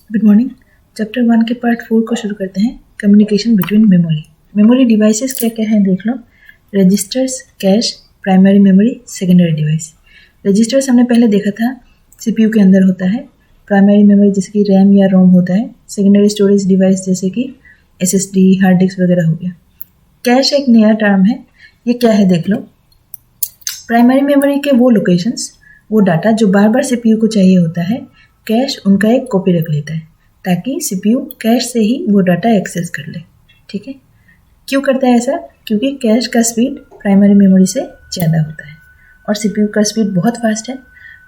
Good morning. Chapter 1 के part 4 को शुरू करते हैं। Communication between memory. Memory devices क्या क्या हैं देख लो। Registers, cache, primary memory, secondary device. Registers हमने पहले देखा था सीपीयू के अंदर होता है। प्राइमरी मेमोरी जैसे कि रैम या रोम होता है। सेकेंडरी स्टोरेज डिवाइस जैसे कि एसएसडी, हार्ड डिस्क वगैरह हो गया। कैश एक नया टर्म है, ये क्या है देख लो। प्राइमरी मेमोरी के वो लोकेशंस, वो डाटा जो बार बार सीपीयू को चाहिए होता है, कैश उनका एक कॉपी रख लेता है ताकि सीपीयू कैश से ही वो डाटा एक्सेस कर ले। ठीक है, क्यों करता है ऐसा? क्योंकि कैश का स्पीड प्राइमरी मेमोरी से ज़्यादा होता है और सीपीयू का स्पीड बहुत फास्ट है।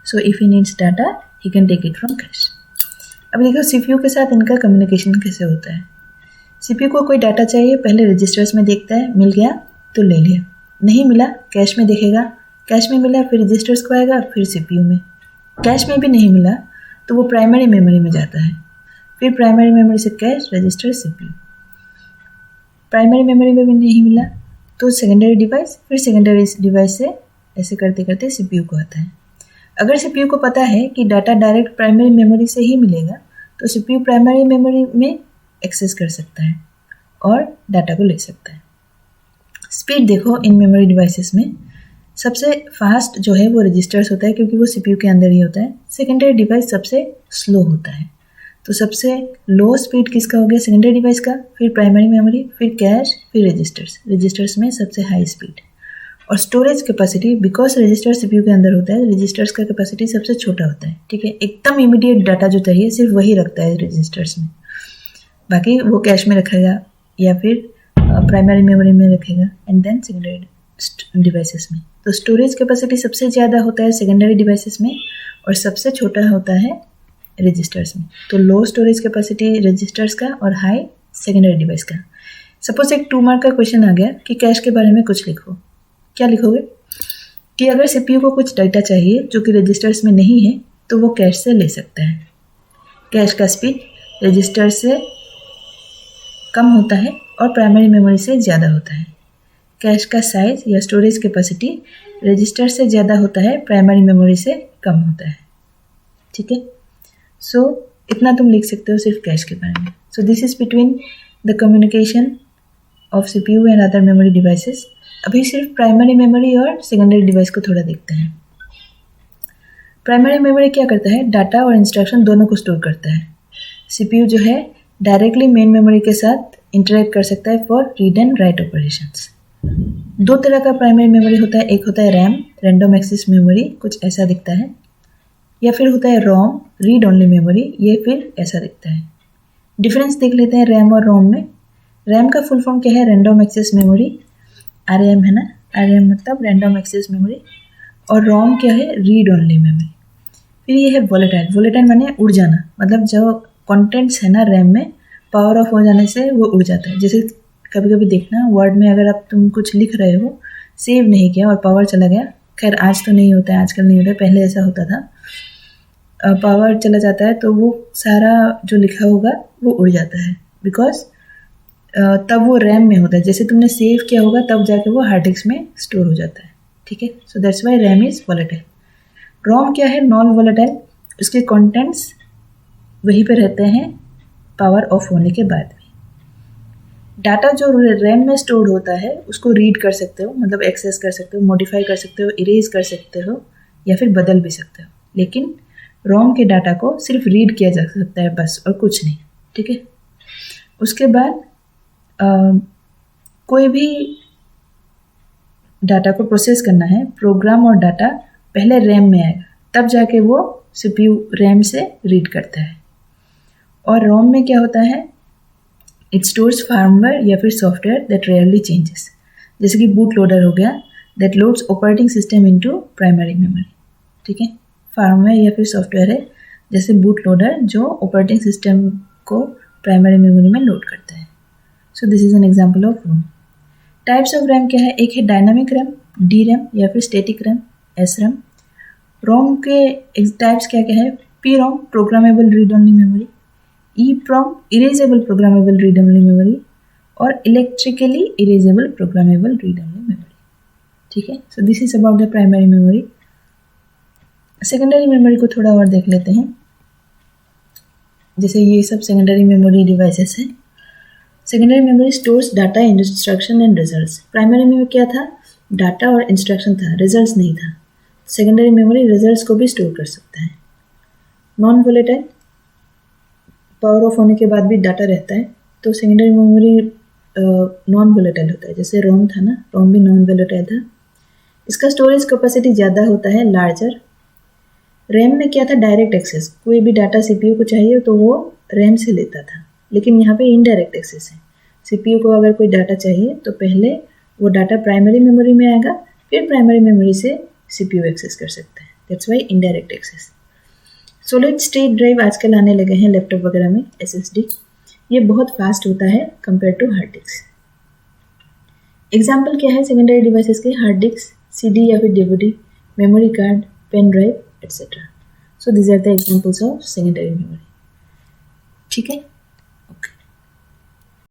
So if he needs data he can take it from cache. अब देखो सीपीयू के साथ इनका कम्युनिकेशन कैसे होता है। सीपीयू को कोई डाटा चाहिए, पहले रजिस्टर्स में देखता है, मिल गया तो ले लिया, नहीं मिला कैश में देखेगा, कैश में मिला फिर रजिस्टर्स को आएगा, फिर सीपीयू में। कैश में भी नहीं मिला तो वो प्राइमरी मेमोरी में जाता है, फिर प्राइमरी मेमोरी से cash, register, CPU. Primary memory में भी नहीं मिला तो सेकेंडरी डिवाइस, फिर सेकेंडरी डिवाइस से ऐसे करते करते सीपीयू को आता है। अगर सीपीयू को पता है कि डाटा डायरेक्ट प्राइमरी मेमोरी से ही मिलेगा तो सीपीयू प्राइमरी मेमोरी में एक्सेस कर सकता है और डाटा को ले सकता है। स्पीड देखो इन मेमोरी डिवाइसेस में सबसे फास्ट जो है वो रजिस्टर्स होता है क्योंकि वो सीपीयू के अंदर ही होता है। सेकेंडरी डिवाइस सबसे स्लो होता है। तो सबसे लो स्पीड किसका हो गया? सेकेंडरी डिवाइस का, फिर प्राइमरी मेमोरी, फिर कैश, फिर रजिस्टर्स। रजिस्टर्स में सबसे हाई स्पीड। और storage capacity, because register CPU के अंदर होता है, रजिस्टर्स का कैपेसिटी सबसे छोटा होता है। ठीक है, एकदम इमीडिएट डाटा जो चाहिए सिर्फ वही रखता है रजिस्टर्स में, बाकी वो कैश में रखेगा या फिर प्राइमरी मेमोरी में रखेगा एंड देन सेकेंडरी डिवाइसेस में। तो स्टोरेज कैपेसिटी सबसे ज़्यादा होता है सेकेंडरी डिवाइसेस में और सबसे छोटा होता है रजिस्टर्स में। तो लो स्टोरेज कैपेसिटी रजिस्टर्स का और हाई सेकेंडरी डिवाइस का। सपोज एक 2 मार्क का क्वेश्चन आ गया कि कैश के बारे में कुछ लिखो। क्या लिखोगे? कि अगर सीपीयू को कुछ डाटा चाहिए जो कि रजिस्टर्स में नहीं है तो वो कैश से ले सकता है। कैश का स्पीड रजिस्टर से कम होता है और प्राइमरी मेमोरी से ज़्यादा होता है। कैश का साइज या स्टोरेज कैपेसिटी रजिस्टर से ज़्यादा होता है, प्राइमरी मेमोरी से कम होता है। ठीक है, सो इतना तुम लिख सकते हो सिर्फ कैश के बारे में। सो this is between the communication of CPU and other memory devices. अभी सिर्फ प्राइमरी मेमोरी और सेकेंडरी डिवाइस को थोड़ा देखते हैं। प्राइमरी मेमोरी क्या करता है? डाटा और इंस्ट्रक्शन दोनों को स्टोर करता है। सीपीयू जो है डायरेक्टली मेन मेमोरी के साथ इंटरेक्ट कर सकता है for read and right operations. 2 तरह का प्राइमरी मेमोरी होता है, एक होता है रैम, रैंडम एक्सेस मेमोरी, कुछ ऐसा दिखता है, या फिर होता है रोम, रीड ओनली मेमोरी, ये फिर ऐसा दिखता है। डिफरेंस देख लेते हैं रैम और रोम में। रैम का फुल फॉर्म क्या है? रैंडम एक्सेस मेमोरी, आरएम है ना, आरएम मतलब रैंडम एक्सेस मेमोरी। और रोम क्या है? Read only memory. फिर ये है वोलेटाइल। वोलेटाइल माने उड़ जाना, मतलब जो कंटेंट्स है ना रैम में, पावर ऑफ हो जाने से वो उड़ जाता है। जैसे कभी कभी देखना वर्ड में अगर आप तुम कुछ लिख रहे हो, सेव नहीं किया और पावर चला गया, खैर आज तो नहीं होता है, आजकल नहीं होता है, पहले ऐसा होता था, पावर चला जाता है तो वो सारा जो लिखा होगा वो उड़ जाता है, बिकॉज तब वो रैम में होता है। जैसे तुमने सेव किया होगा तब जाके वो हार्ड डिस्क में स्टोर हो जाता है। ठीक है, so that's why RAM is volatile. ROM क्या है? नॉन वोलेटाइल, उसके कंटेंट्स वहीं पे रहते हैं पावर ऑफ होने के बाद भी। डाटा जो रैम में स्टोर होता है उसको रीड कर सकते हो, मतलब एक्सेस कर सकते हो, मॉडिफाई कर सकते हो, इरेज कर सकते हो या फिर बदल भी सकते हो, लेकिन रोम के डाटा को सिर्फ रीड किया जा सकता है बस, और कुछ नहीं। ठीक है, उसके बाद कोई भी डाटा को प्रोसेस करना है, प्रोग्राम और डाटा पहले रैम में आएगा, तब जाके वो सीपीयू रैम से रीड करता है। और रोम में क्या होता है? इट स्टोर्स फार्मवेयर या फिर सॉफ्टवेयर दैट रेयरली चेंजेस, जैसे कि बूट लोडर हो गया, that loads operating system into primary memory. ठीक है, फार्मवेयर या फिर सॉफ्टवेयर है जैसे बूट लोडर जो ऑपरेटिंग सिस्टम को प्राइमरी मेमोरी में लोड करता है। So this is an example of ROM. Types of RAM क्या है? एक है डायनामिक रैम, डी रैम, या फिर static RAM, S RAM. ROM के टाइप्स क्या क्या है? P ROM, programmable read only memory, EEPROM, erasable programmable read only memory, और electrically erasable programmable read only memory. ठीक है, so this is about the primary memory. Secondary memory को थोड़ा और देख लेते हैं। जैसे ये सब सेकेंडरी मेमोरी डिवाइसेस हैं। Secondary memory stores data, instruction and results. Primary में क्या था? डाटा और इंस्ट्रक्शन था, रिजल्ट्स नहीं था। सेकेंडरी मेमोरी रिजल्ट्स को भी स्टोर कर सकता है। नॉन वोलेटाइल, पावर ऑफ होने के बाद भी डाटा रहता है, तो सेकेंडरी मेमोरी नॉन वोलेटाइल होता है। जैसे रोम था ना, रोम भी नॉन वोलेटाइल था। इसका स्टोरेज कैपेसिटी ज़्यादा होता है, लार्जर। रैम में क्या था? डायरेक्ट एक्सेस, कोई भी डाटा सीपीयू को चाहिए तो वो रैम से लेता था, लेकिन यहाँ पे इनडायरेक्ट एक्सेस है। सीपीयू को अगर कोई डाटा चाहिए तो पहले वो डाटा प्राइमरी मेमोरी में आएगा, फिर प्राइमरी मेमोरी से सीपीयू एक्सेस कर सकता है। That's why indirect access. Solid state drive आजकल आने लगे हैं लैपटॉप वगैरह में, एसएसडी। ये बहुत फास्ट होता है compare to hard disk. Example क्या है सेकेंडरी डिवाइसेस के? हार्ड डिस्क, सीडी या फिर DVD, memory card, pen drive etcetera. So these are the examples of secondary memory. ठीक है, ओके।